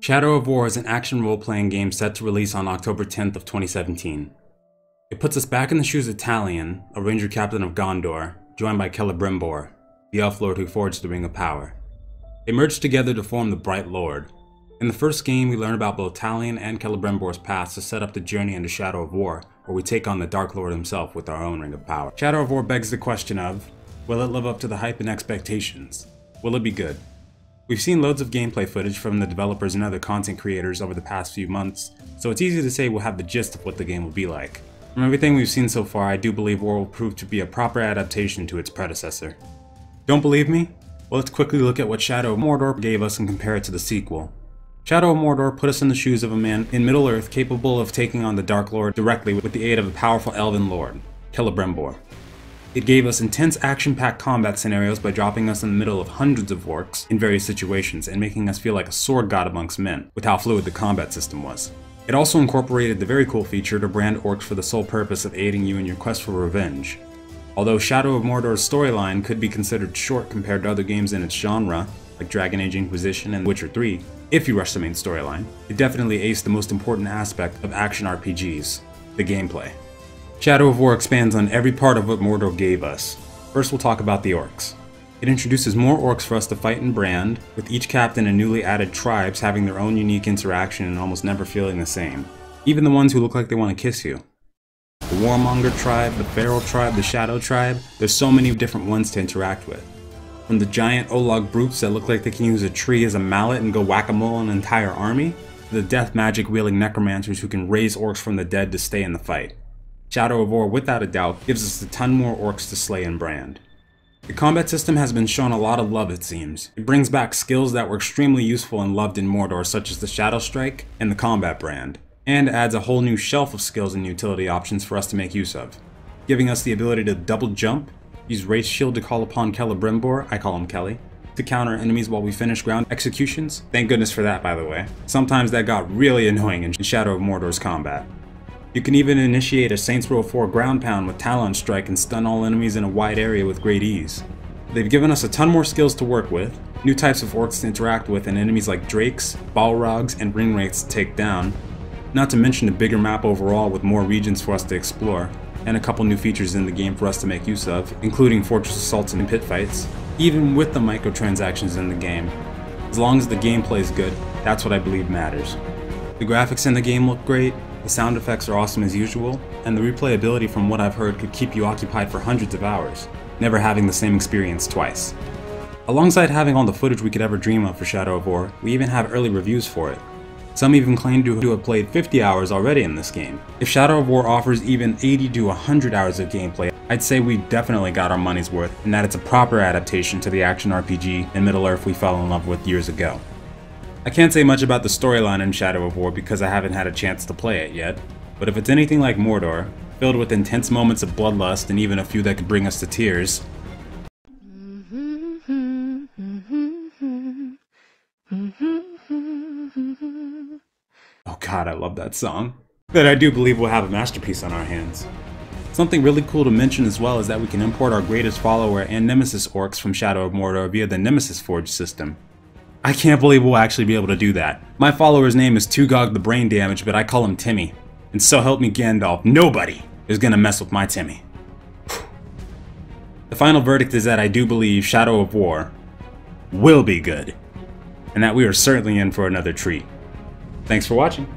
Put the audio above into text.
Shadow of War is an action role-playing game set to release on October 10th of 2017. It puts us back in the shoes of Talion, a ranger captain of Gondor, joined by Celebrimbor, the elf lord who forged the Ring of Power. They merge together to form the Bright Lord. In the first game, we learn about both Talion and Celebrimbor's paths to set up the journey into Shadow of War, where we take on the Dark Lord himself with our own Ring of Power. Shadow of War begs the question of, will it live up to the hype and expectations? Will it be good? We've seen loads of gameplay footage from the developers and other content creators over the past few months, so it's easy to say we'll have the gist of what the game will be like. From everything we've seen so far, I do believe War will prove to be a proper adaptation to its predecessor. Don't believe me? Well, let's quickly look at what Shadow of Mordor gave us and compare it to the sequel. Shadow of Mordor put us in the shoes of a man in Middle-earth capable of taking on the Dark Lord directly with the aid of a powerful elven lord, Celebrimbor. It gave us intense action-packed combat scenarios by dropping us in the middle of hundreds of orcs in various situations and making us feel like a sword god amongst men, with how fluid the combat system was. It also incorporated the very cool feature to brand orcs for the sole purpose of aiding you in your quest for revenge. Although Shadow of Mordor's storyline could be considered short compared to other games in its genre, like Dragon Age Inquisition and Witcher 3, if you rush the main storyline, it definitely aced the most important aspect of action RPGs, the gameplay. Shadow of War expands on every part of what Mordor gave us. First we'll talk about the orcs. It introduces more orcs for us to fight and brand, with each captain and newly added tribes having their own unique interaction and almost never feeling the same. Even the ones who look like they want to kiss you. The Warmonger tribe, the Feral tribe, the Shadow tribe, there's so many different ones to interact with. From the giant Olog brutes that look like they can use a tree as a mallet and go whack-a-mole an entire army, to the death magic wielding necromancers who can raise orcs from the dead to stay in the fight. Shadow of War, without a doubt, gives us a ton more orcs to slay and brand. The combat system has been shown a lot of love, it seems. It brings back skills that were extremely useful and loved in Mordor, such as the Shadow Strike and the Combat Brand, and adds a whole new shelf of skills and utility options for us to make use of, giving us the ability to double jump, use Wraith Shield to call upon Celebrimbor, I call him Kelly, to counter enemies while we finish ground executions. Thank goodness for that, by the way. Sometimes that got really annoying in Shadow of Mordor's combat. You can even initiate a Saints Row 4 ground pound with Talon Strike and stun all enemies in a wide area with great ease. They've given us a ton more skills to work with, new types of orcs to interact with, and enemies like Drakes, Balrogs, and Ring-wraiths to take down, not to mention a bigger map overall with more regions for us to explore, and a couple new features in the game for us to make use of, including fortress assaults and pit fights, even with the microtransactions in the game. As long as the gameplay is good, that's what I believe matters. The graphics in the game look great, the sound effects are awesome as usual, and the replayability from what I've heard could keep you occupied for hundreds of hours, never having the same experience twice. Alongside having all the footage we could ever dream of for Shadow of War, we even have early reviews for it. Some even claim to have played 50 hours already in this game. If Shadow of War offers even 80 to 100 hours of gameplay, I'd say we definitely got our money's worth, and that it's a proper adaptation to the action RPG in Middle-earth we fell in love with years ago. I can't say much about the storyline in Shadow of War because I haven't had a chance to play it yet, but if it's anything like Mordor, filled with intense moments of bloodlust and even a few that could bring us to tears, oh god, I love that song, then I do believe we'll have a masterpiece on our hands. Something really cool to mention as well is that we can import our greatest follower and nemesis orcs from Shadow of Mordor via the Nemesis Forge system. I can't believe we'll actually be able to do that. My follower's name is Tugog the Brain Damage, but I call him Timmy. And so help me Gandalf, nobody is gonna mess with my Timmy. The final verdict is that I do believe Shadow of War will be good, and that we are certainly in for another treat. Thanks for watching.